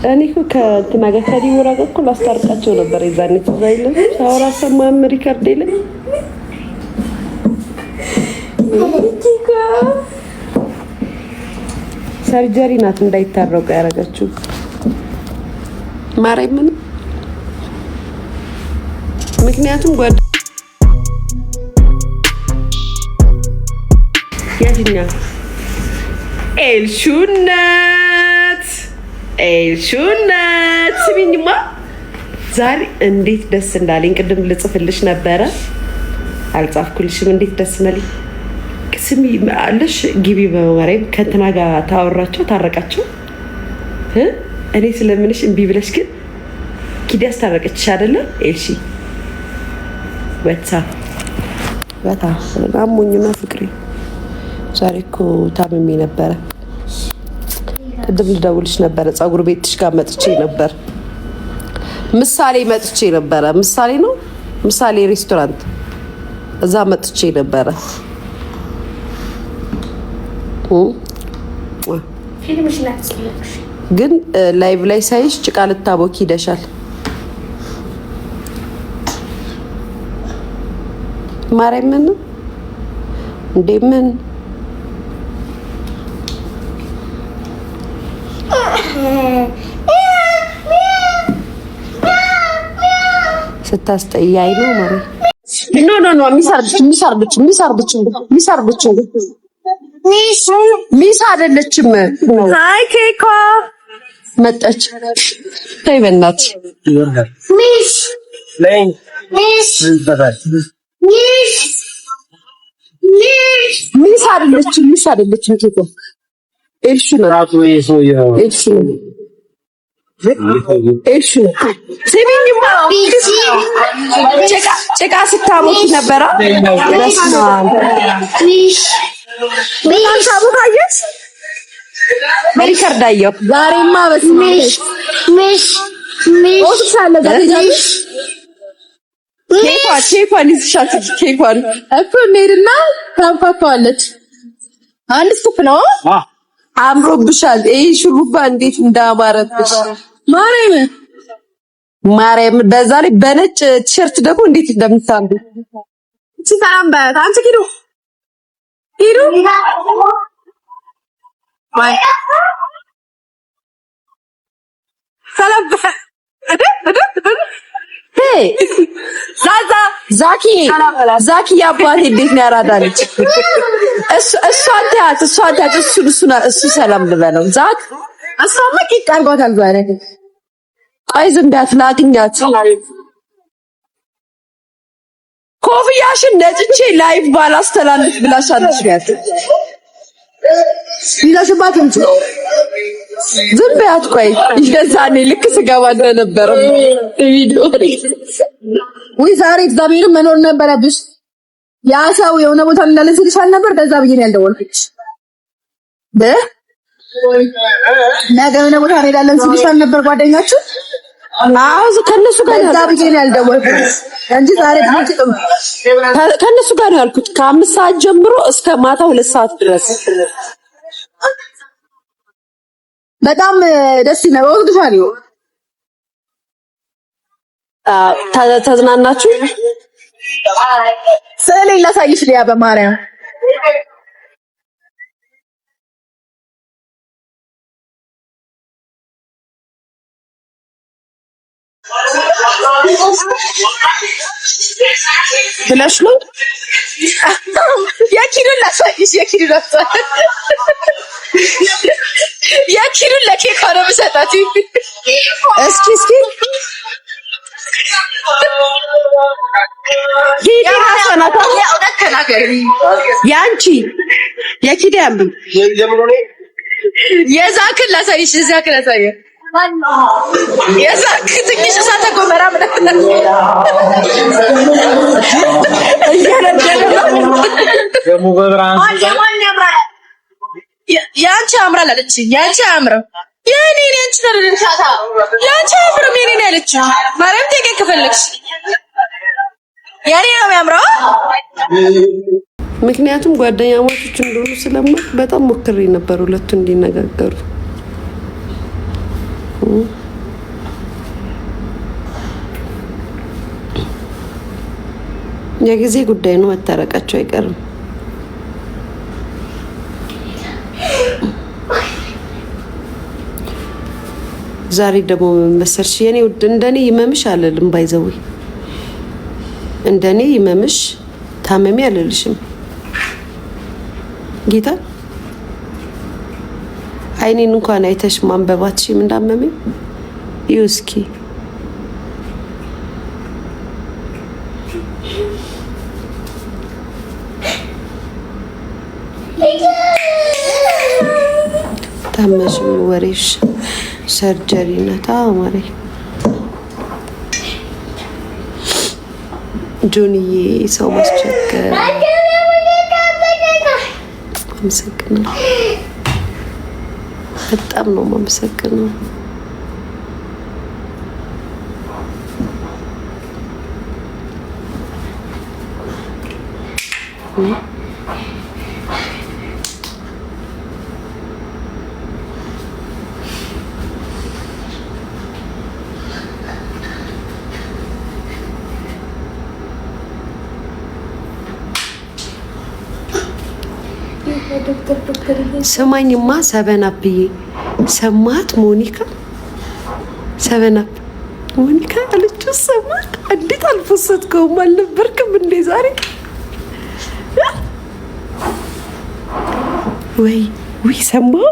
እኔ እኮ ከእንትና ጋር ከዲቦራ ጋር እኮ ላስታርቃቸው ነበር የዛኔ ትዝ አይልም? ሳወራ ሰማህም ሪከርድ የለም ሰርጀሪ ናት እንዳይታረቁ ያደረገችው ማርያምን። ምክንያቱም ያድኛ ኤልሹነት ስሚኝማ ዛሬ እንዴት ደስ እንዳለኝ ቅድም ልጽፍልሽ ነበረ አልጻፍኩልሽም። እንዴት ደስ እንዳለኝ ስሚ አለሽ ግቢ በማርያም ከእንትና ጋር ታወራቸው ታረቃቸው እኔ ስለምንሽ እምቢ ብለሽ ግን ኪዲ አስታረቀችሽ አይደለ ኤልሺ በታ አሞኝና ፍቅሬ ዛሬ እኮ ታምሜ ነበረ። ቅድም ልደውልሽ ነበረ ፀጉር ቤትሽ ጋር መጥቼ ነበር። ምሳሌ መጥቼ ነበረ። ምሳሌ ነው ምሳሌ ሬስቶራንት እዛ መጥቼ ነበረ። ግን ላይቭ ላይ ሳይሽ ጭቃ ልታቦኪ ሄደሻል። ማርያምን እንዴ ምን ስታስጠያይ ነው ማለት ኖ ሚሰርብች ሚስ አይደለችም። ሃይ ኬኳ መጣች። ተይ በእናትሽ ሚስ አይደለችም ኬኳ ኤልሹ ነው። ስሚኝማ ጭቃ ስታቦኪ ነበረ። ታቦካየት በሪከርድ አየሁ ዛሬማ በስሜሽ ኬኳን ይዝሻት ኬኳን እኮ እንሄድና ታንኳኳለች። አንድ ስኩፕ ነው። አምሮብሻል። ይሄ ሹሩባ እንዴት እንዳማረብሽ ማርያም በዛ ላይ በነጭ ቲሸርት ደግሞ እንዴት እንደምታምሩ ሲታም ባት አንቺ ኪዱ ማይ ሰላም ዛኪ ያባቴ እንዴት ነው ያራዳለች? እሱ ሰላም ልበለው ዛክ አሳማ ቂጥ አርጓታል። ዛሬ ቆይ ዝም ቢያት ላግኛት። ኮፍያሽን ነጭቼ ላይቭ ባላስተላልፍ ብላሻለች ቢያት ይላሽባት እንጂ ዝም ቢያት። ቆይ ይደዛኔ ልክ ስገባ እንደነበረ ቪዲዮ ወይ ዛሬ እግዚአብሔር መኖር ነበረብሽ። ያ ሰው የሆነ ቦታ እንዳለ ሲልሻል ነበር። ከዛ ብዬ ነው ያልደወልኩሽ። ነገ የሆነ ቦታ እንሄዳለን ሲልሻል ነበር ጓደኛችሁ። አዎ ከነሱ ጋር ከዛ ብዬ ነው ያልደወልኩሽ እንጂ ዛሬ ከነሱ ጋር ነው ያልኩት። ከ5 ሰዓት ጀምሮ እስከ ማታ 2 ሰዓት ድረስ በጣም ደስ ይላል። ወጥቷል። ተዝናናችሁ? ስለ ላሳይሽ ሊያ በማርያም ብለሽ ነው የኪዱን ላሳይሽ። የኪዱን ለኬክ ነው የምሰጣት። እስኪ ያንቺ የኪዳም የዛክን ላሳይሽ። የዛክን ላሳየ የዛክ ትንሽ እሳተ ገሞራ ምናምን ደሞ በብርሃን ያንቺ ያምራል አለች። ያንቺ ያምራል የኔ አንቺ ተረድንሻታ። ያንቺ ያምራል የኔ ነው አለች። ማርያም ተከ ከፈለግሽ የኔ ነው የሚያምረው። ምክንያቱም ጓደኛሞች እንደሆኑ ስለማውቅ በጣም ሞክሬ ነበር ሁለቱ እንዲነጋገሩ። የጊዜ ጉዳይ ነው። መታረቃቸው አይቀርም። ዛሬ ደግሞ መሰርሽ የኔ ውድ እንደኔ ይመምሽ አልልም። ባይዘው እንደኔ ይመምሽ ታመሚ አልልሽም። ጌታ አይኔን እንኳን አይተሽ ማንበባትሽም እንዳመመኝ ይውስኪ ታመሽም ወሬሽ ሰርጀሪ ነታ ማሪ ጆንዬ ሰው ማስቸገር አመሰግናለሁ። በጣም ነው የማመሰግነው። ስማኝማ ሰበናብዬ ሰማት ሞኒካ ሰበናብ ሞኒካ አለችው። ሰማት እንዴት አልፈሰትከውም? አልነበርክም እንዴ ዛሬ? ወይ ሰማው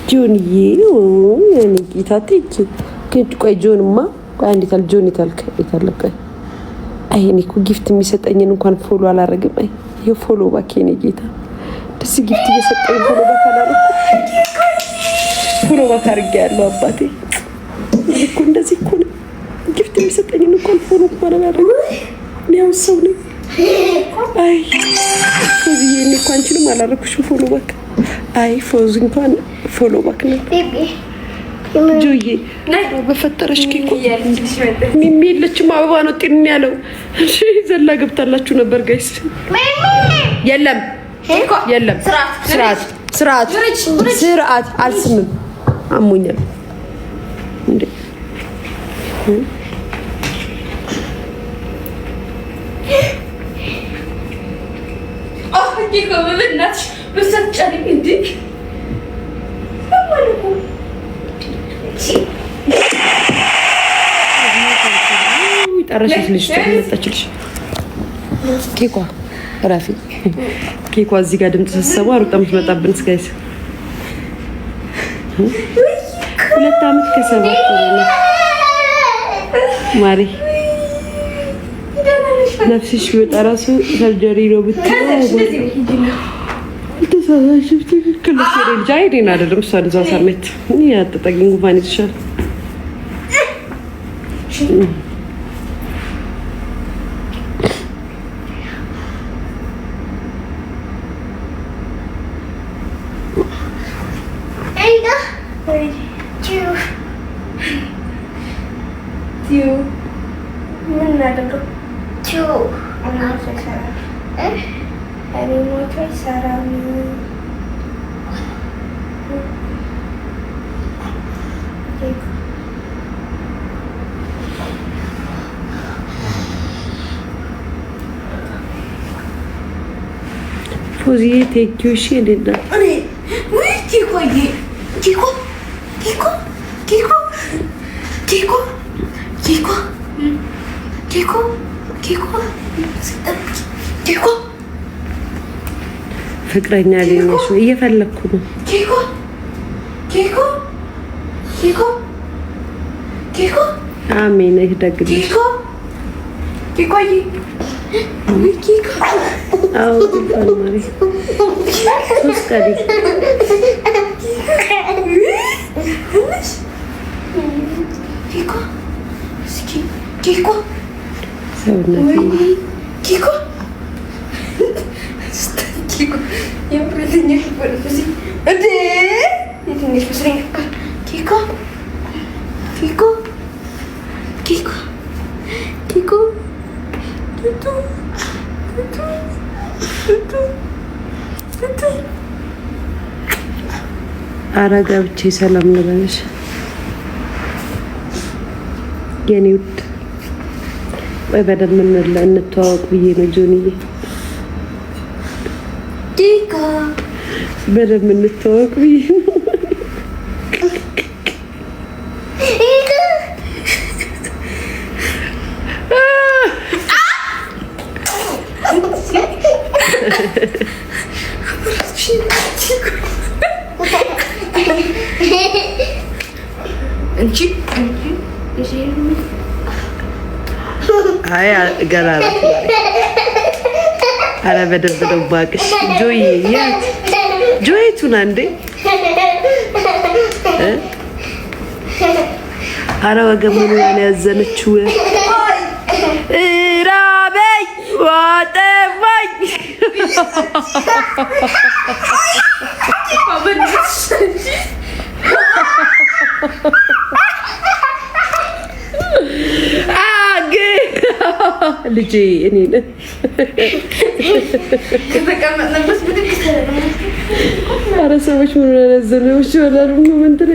ጆንዬ የኔ ጌታ ትጅ ቆይ ጆንማ አንዴት አል ጆን የታለቀ አይ እኔ እኮ ጊፍት የሚሰጠኝን እንኳን ፎሎ አላረግም። አይ የፎሎ ባክ የኔ ጌታ ደስ ጊፍት እየሰጠኝ ፎሎ ባክ አላረግም። ፎሎ ባክ አድርጌያለሁ አባቴ እኮ እንደዚህ እኮ ነው። ጊፍት የሚሰጠኝን እንኳን ፎሎ እንኳን አላረግም። ያው ሰው ነኝ። አይ ፎዚ የኔ እንኳን አንቺንም አላረኩሽም ፎሎ ባክ። አይ ፎዚ እንኳን ፎሎ ባክ ነው ጆዬ በፈጠረሽ ኬኮ ሚሚ የለችም። አበባ ነው ጤን ያለው። እሺ ዘላ ገብታላችሁ ነበር ጋይስ። የለም ስርዓት አልስምም። አሞኛል እንዴ ኬኮ በእናትሽ በሰጫኝ እንዴ ጠረሽሽ ልጅ ተመጣችልሽ። ኬኳ ራፊ ኬኳ እዚህ ጋር ድምጽ ተሰማ ሩጣ የምትመጣብን ስጋይስ 2 አመት ከ7 ወር ማሪ ነፍስሽ ቢወጣ ራሱ ሰርጀሪ ነው ብትለው ተሳሳሽ ትክክል ነው። ጃይዴን አይደለም እሷ እንደዛ ሳመት ያጠጣኝ ጉንፋን ይችላል። ፎዚ ቴንኪው እሺ እንዴት ነው? ወይ ኬኮ ፍቅረኛ ሊነሽ እየፈለኩ ነው። ኬኮ አሜን ይደግልሽ። አዎ ማሪ ሱስካዲ አረጋ ብቻ ሰላም ልበልሽ። የኔ ውድ ወይ በደምብ እንተዋወቅ ብዬ ነው ጆኒዬ። ዲካ በደምብ እንተዋወቅ ብዬ ነው። አይ ገና ነው። ኧረ በደንብ ነው እባክሽ ጆዬ። ያት ጆዬቱን አንዴ ኧረ ወገሙን ያዘነችው ራበኝ ዋጠባኝ። ልጄ እኔ ነኝ ከተቀመጥንበት ብድግ ተለማ። ኧረ ሰዎች ምን ያዘነች ወላሉ ምን እንትን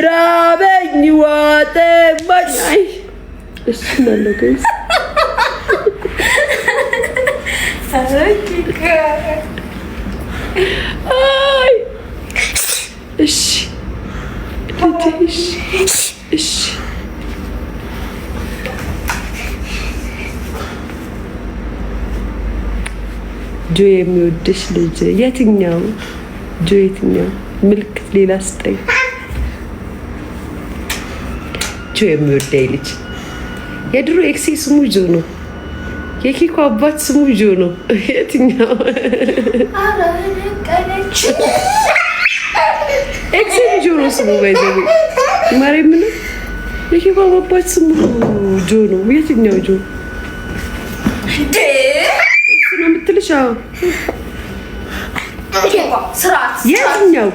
ራበኝ ዋጠባኝ። አይ እሺ ማለት ጋይስ ሳረኪካ አይ እሺ እሺ ጆ የሚወድሽ ልጅ የትኛው ጆ የትኛው ምልክት ሌላ ስጠኝ። ጆ የሚወደኝ ልጅ የድሮ ኤክሴ ስሙ ጆ ነው። የኪኮ አባት ስሙ ጆ ነው። የትኛው ኤክሴ ጆ ነው ስሙ ባይዘው ማርያም ምን የኪኮ አባት ስሙ ጆ ነው። የትኛው ጆ ነው የምትልሽ? አዎ የትኛው